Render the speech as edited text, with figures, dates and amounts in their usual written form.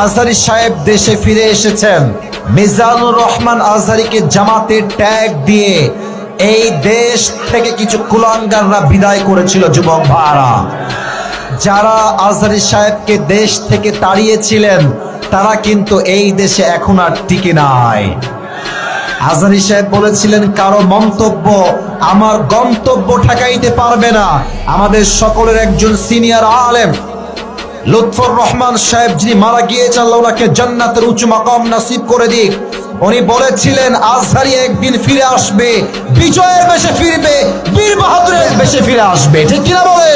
আজহারী সাহেব দেশে ফিরে এসেছেন। মিজানুর রহমান আজহারীকে জামাতে ট্যাগ দিয়ে এই দেশ থেকে কিছু কুলাঙ্গাররা বিদায় করেছিল। যুবক ভাইরা, যারা আজহারী সাহেবকে দেশ থেকে তাড়িয়েছিলেন তারা কিন্তু এই দেশে এখন আর টিকে নাই। আজহারী সাহেব বলেছিলেন, কারো মন্তব্য আমার গন্তব্য ঠেকাইতে পারবে না। আমাদের সকলের একজন সিনিয়র আলেম লুৎফর রহমান সাহেব, যিনি মারা গিয়েছেন, আল্লাহ ওনাকে জান্নাতের উঁচু মাকাম নসিব করে দিক, উনি বলেছিলেন আজহারী একদিন ফিরে আসবে, বিজয়ের বেশে ফিরবে, বীর বাহাদুরের বেশে ফিরে আসবে। ঠিক কিনা বলে?